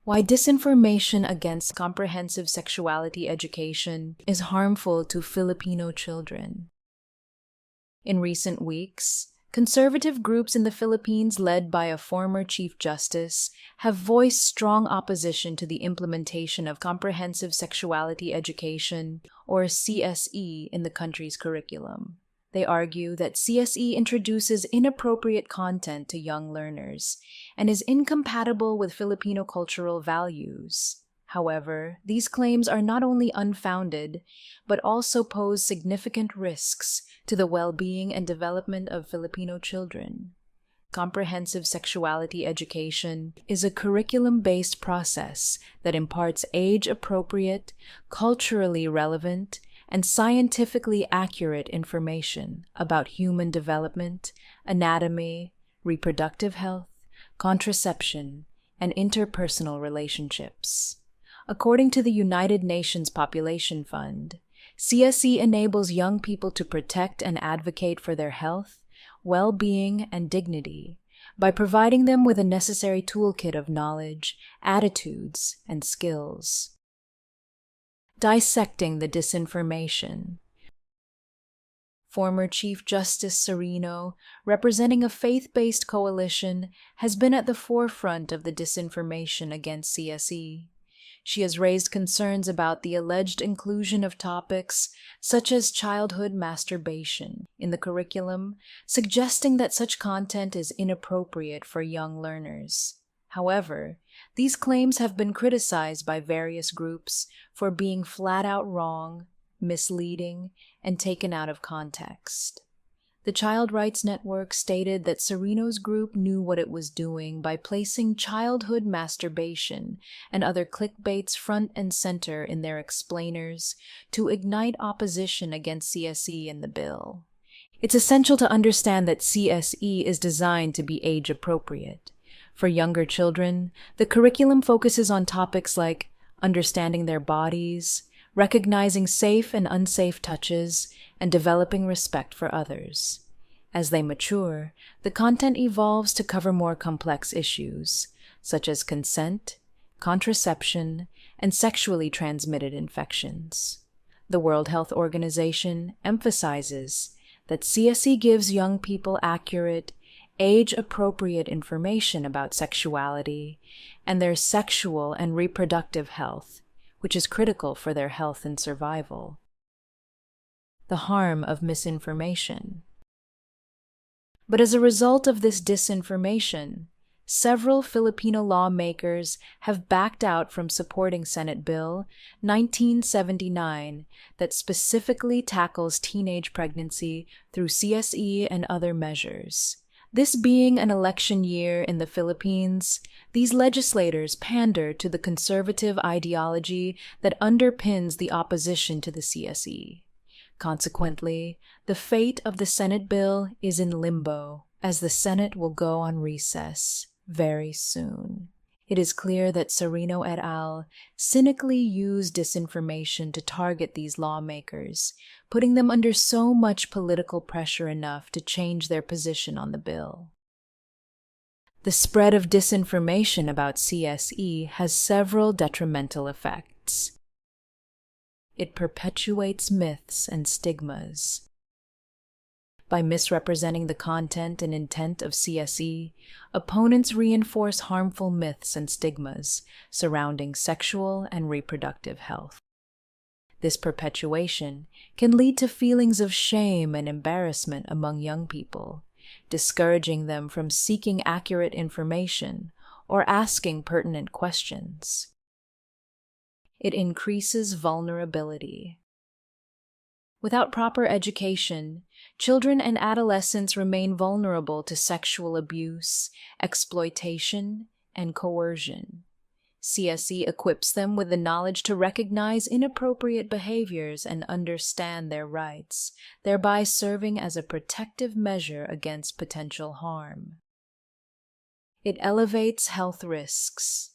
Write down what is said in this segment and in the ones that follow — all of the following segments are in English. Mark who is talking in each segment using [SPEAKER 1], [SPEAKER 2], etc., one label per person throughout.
[SPEAKER 1] Why disinformation against comprehensive sexuality education is harmful to Filipino children. In recent weeks, conservative groups in the Philippines led by a former Chief Justice have voiced strong opposition to the implementation of Comprehensive Sexuality Education, or CSE, in the country's curriculum. They argue that CSE introduces inappropriate content to young learners and is incompatible with Filipino cultural values. However, these claims are not only unfounded, but also pose significant risks to the well-being and development of Filipino children. Comprehensive sexuality education is a curriculum-based process that imparts age-appropriate, culturally relevant, and scientifically accurate information about human development, anatomy, reproductive health, contraception, and interpersonal relationships. According to the United Nations Population Fund, CSE enables young people to protect and advocate for their health, well-being, and dignity by providing them with a necessary toolkit of knowledge, attitudes, and skills. Dissecting the Disinformation. Former Chief Justice Sereno, representing a faith-based coalition, has been at the forefront of the disinformation against CSE. She has raised concerns about the alleged inclusion of topics such as childhood masturbation in the curriculum, suggesting that such content is inappropriate for young learners. However, these claims have been criticized by various groups for being flat-out wrong, misleading, and taken out of context. The Child Rights Network stated that Sereno's group knew what it was doing by placing childhood masturbation and other clickbaits front and center in their explainers to ignite opposition against CSE in the bill. It's essential to understand that CSE is designed to be age-appropriate. For younger children, the curriculum focuses on topics like understanding their bodies, recognizing safe and unsafe touches, and developing respect for others. As they mature, the content evolves to cover more complex issues, such as consent, contraception, and sexually transmitted infections. The World Health Organization emphasizes that CSE gives young people accurate, age-appropriate information about sexuality and their sexual and reproductive health, which is critical for their health and survival. The harm of misinformation. But as a result of this disinformation, several Filipino lawmakers have backed out from supporting Senate Bill 1979 that specifically tackles teenage pregnancy through CSE and other measures. This being an election year in the Philippines, these legislators pander to the conservative ideology that underpins the opposition to the CSE. Consequently, the fate of the Senate bill is in limbo, as the Senate will go on recess very soon. It is clear that Sereno et al. Cynically use disinformation to target these lawmakers, putting them under so much political pressure enough to change their position on the bill. The spread of disinformation about CSE has several detrimental effects. It perpetuates myths and stigmas. By misrepresenting the content and intent of CSE, opponents reinforce harmful myths and stigmas surrounding sexual and reproductive health. This perpetuation can lead to feelings of shame and embarrassment among young people, discouraging them from seeking accurate information or asking pertinent questions. It increases vulnerability. Without proper education, children and adolescents remain vulnerable to sexual abuse, exploitation, and coercion. CSE equips them with the knowledge to recognize inappropriate behaviors and understand their rights, thereby serving as a protective measure against potential harm. It elevates health risks.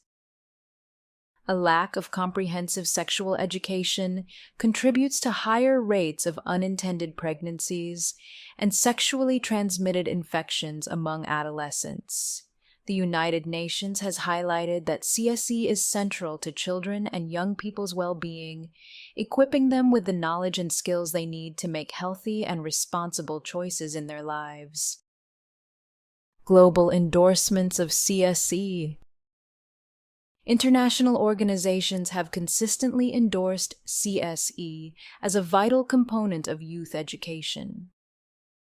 [SPEAKER 1] A lack of comprehensive sexual education contributes to higher rates of unintended pregnancies and sexually transmitted infections among adolescents. The United Nations has highlighted that CSE is central to children and young people's well-being, equipping them with the knowledge and skills they need to make healthy and responsible choices in their lives. Global endorsements of CSE. International organizations have consistently endorsed CSE as a vital component of youth education.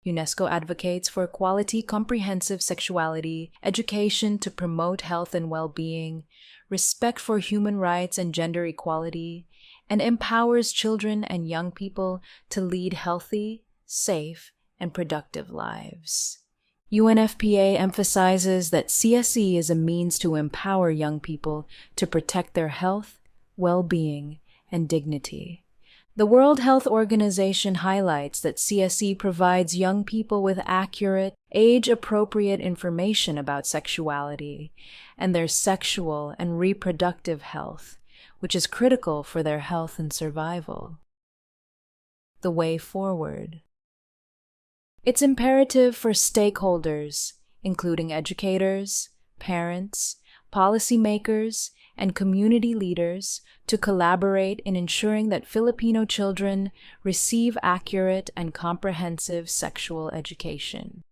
[SPEAKER 1] UNESCO advocates for quality comprehensive sexuality education to promote health and well-being, respect for human rights and gender equality, and empowers children and young people to lead healthy, safe, and productive lives. UNFPA emphasizes that CSE is a means to empower young people to protect their health, well-being, and dignity. The World Health Organization highlights that CSE provides young people with accurate, age-appropriate information about sexuality and their sexual and reproductive health, which is critical for their health and survival. The way forward. It's imperative for stakeholders, including educators, parents, policymakers, and community leaders, to collaborate in ensuring that Filipino children receive accurate and comprehensive sexual education.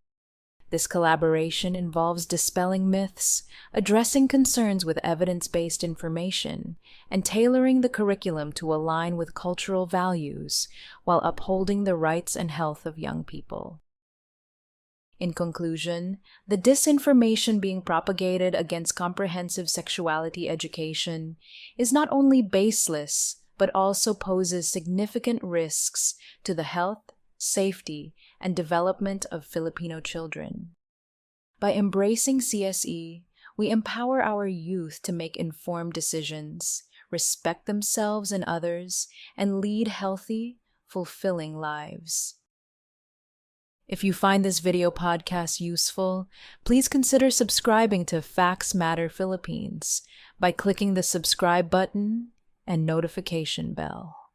[SPEAKER 1] This collaboration involves dispelling myths, addressing concerns with evidence-based information, and tailoring the curriculum to align with cultural values while upholding the rights and health of young people. In conclusion, the disinformation being propagated against comprehensive sexuality education is not only baseless, but also poses significant risks to the health, safety, and development of Filipino children. By embracing CSE, we empower our youth to make informed decisions, respect themselves and others, and lead healthy, fulfilling lives. If you find this video podcast useful, please consider subscribing to Facts Matter Philippines by clicking the subscribe button and notification bell.